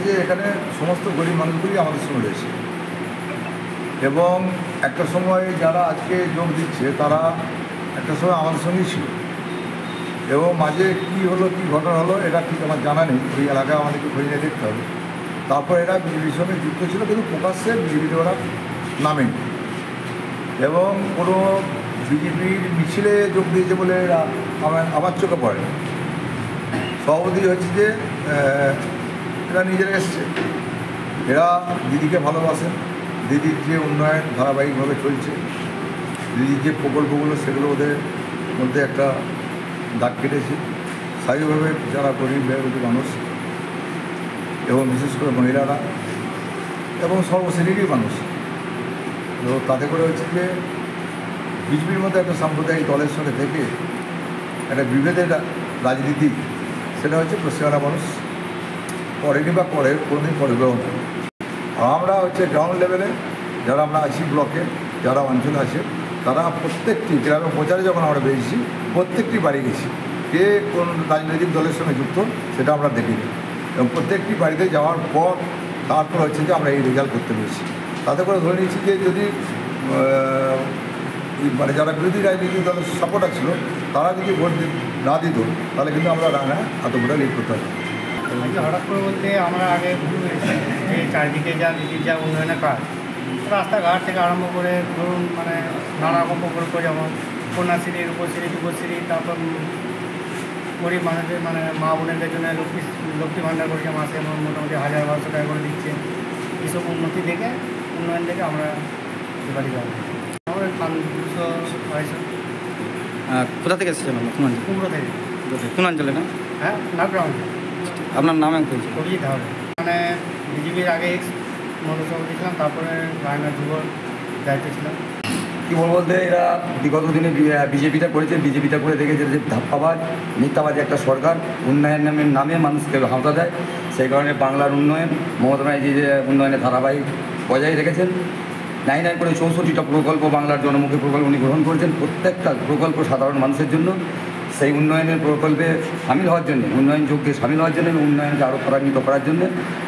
যে এখানে সমস্ত গরিব মানুষগুলি আমাদের সঙ্গে রয়েছে এবং একটা সময় যারা আজকে যোগ দিচ্ছে তারা একটা সময় আমাদের সঙ্গেই ছিল এবং মাঝে কী হলো কী ঘটনা হলো এটা ঠিক আমার জানা নেই, ওই এলাকায় আমাদেরকে খোঁজ নিয়ে দেখতে হবে। তারপর এরা বিজেপির সঙ্গে যুক্ত ছিল কিন্তু প্রকাশ্যে বিজেপিতে ওরা নামেনি এবং কোনো বিজেপির মিছিলে যোগ দিয়েছে বলে এরা আমার চোখে পড়ে। সভাপতি হচ্ছে যে এরা নিজেরা এসছে, এরা দিদিকে ভালোবাসেন, দিদির যে উন্নয়ন ধারাবাহিকভাবে চলছে, দিদির যে প্রকল্পগুলো সেগুলো ওদের মধ্যে একটা দাগ কেটেছে। স্বাভাবিকভাবে যারা গরিব ব্যয়বতী মানুষ এবং বিশেষ করে মহিলারা এবং সর্বশ্রেণীরই মানুষ, তো তাতে করে হচ্ছে যে বিজেপির মধ্যে একটা সাম্প্রদায়িক দলের সঙ্গে থেকে একটা বিভেদের রাজনীতি, সেটা হচ্ছে পশ্চিমবাংলার মানুষ করেনি বা করে কোনোদিন করবেও না। আমরা হচ্ছে গ্রাউন্ড লেভেলে যারা আমরা আছি, ব্লকে যারা অঞ্চলে আছে, তারা প্রত্যেকটি গ্রামে প্রচারে যখন আমরা বেরিয়েছি প্রত্যেকটি বাড়ি গেছি, কে কোন রাজনৈতিক দলের সঙ্গে যুক্ত সেটা আমরা দেখিনি এবং প্রত্যেকটি বাড়িতে যাওয়ার পর তারপর হচ্ছে যে আমরা এই রেজাল্ট করতে পেরেছি। তাতে করে ধরে নিয়েছি যে যদি মানে যারা বিরোধী রাজনৈতিক দলের সাপোর্টার ছিল তারা যদি ভোট না দিত তাহলে কিন্তু আমরা রানা এত ভোটে লিড করতে পারি। হঠাৎ করে বলতে আমরা আগে যে চারিদিকে যা উন্নয়নের কাজ, রাস্তাঘাট থেকে আরম্ভ করে ধরুন মানে নানা রকম প্রকল্প, যেমন কন্যাশ্রী, রূপশ্রী, যুবশ্রী, তারপর গরিব মানুষদের মানে মা বোনেদের জন্য লক্ষ্মী ভাণ্ডার করেছে, মাসে মোটামুটি 1000-1200 টাকা করে দিচ্ছে। এইসব উন্নতি দেখে উন্নয়ন দেখে আমরা এবারই যাবো। আমরা 200-250। কোথা থেকে এসেছেন? কুমড়ো থেকে। কোন অঞ্চলে? না হ্যাঁ, নাগরা অঞ্চল। আপনার নাম করিয়ে হবে মানে বিজেপির আগে মধুসভাপতি ছিলাম, তারপরে রায়না যুবর দায়িত্ব ছিলাম। কী বলতে এরা বিগত দিনে বিজেপিটা করেছে, বিজেপিটা করে দেখেছে যে ধাপ্পাবাজ মিথ্যাবাদী একটা সরকার উন্নয়নের নামে মানুষকে হামলা দেয়। সেই কারণে বাংলার উন্নয়ন মমতা ব্যানার্জি যে উন্নয়নের ধারাবাহিক বজায় রেখেছেন। 9 করে 64টা প্রকল্প বাংলার জনমুখী প্রকল্প উনি গ্রহণ করেছেন, প্রত্যেকটা প্রকল্প সাধারণ মানুষের জন্য। সেই উন্নয়নের প্রকল্পে সামিল হওয়ার জন্য, উন্নয়ন যোগ্যে সামিল হওয়ার জন্য এবং উন্নয়নকে আরও ত্বরান্বিত করার জন্য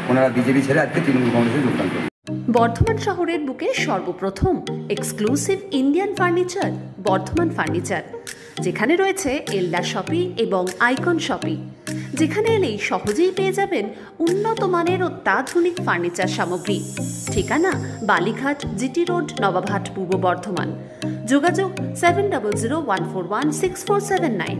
ওনারা বিজেপি ছেড়ে আজকে তৃণমূল কংগ্রেসে যোগদান করেন। বর্ধমান শহরের বুকে সর্বপ্রথম exclusive Indian furniture Bardhaman furniture, যেখানে রয়েছে এলডা শপি এবং আইকন শপি, যেখানে এলেই সহজেই পেয়ে যাবেন উন্নত মানের অত্যাধুনিক ফার্নিচার সামগ্রী। ঠিকানা বালিঘাট, জিটি রোড, নবাবহাট, পূর্ব বর্ধমান। যোগাযোগ 7001416479।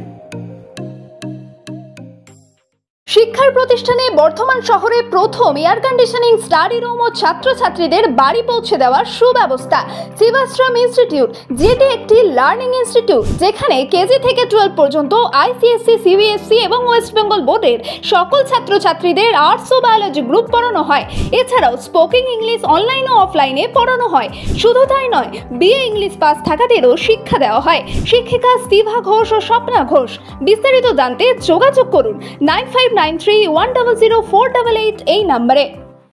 শিক্ষার প্রতিষ্ঠানে বর্ধমান শহরে প্রথম এয়ার কন্ডিশনিং স্টাডি রুম ও ছাত্রছাত্রীদের বাড়ি পৌঁছে দেওয়ার সুব্যবস্থা সেবাশ্রম ইনস্টিটিউট, যেটি একটি লার্নিং ইনস্টিটিউট যেখানে কেজি থেকে 12 পর্যন্ত আইসিএসসি, সিবিএসসি এবং ওয়েস্ট বেঙ্গল বোর্ডের সকল ছাত্রছাত্রীদের আর্টস ও বায়োলজি গ্রুপ পড়ানো হয়। এছাড়াও স্পোকেন ইংলিশ অনলাইন ও অফলাইনে পড়ানো হয়। শুধু তাই নয়, বিএ ইংলিশ পাস থাকাদেরও শিক্ষা দেওয়া হয়। শিক্ষিকা স্তিভা ঘোষ ও স্বপ্না ঘোষ। বিস্তারিত জানতে যোগাযোগ করুন 9593100488 এই নম্বরে।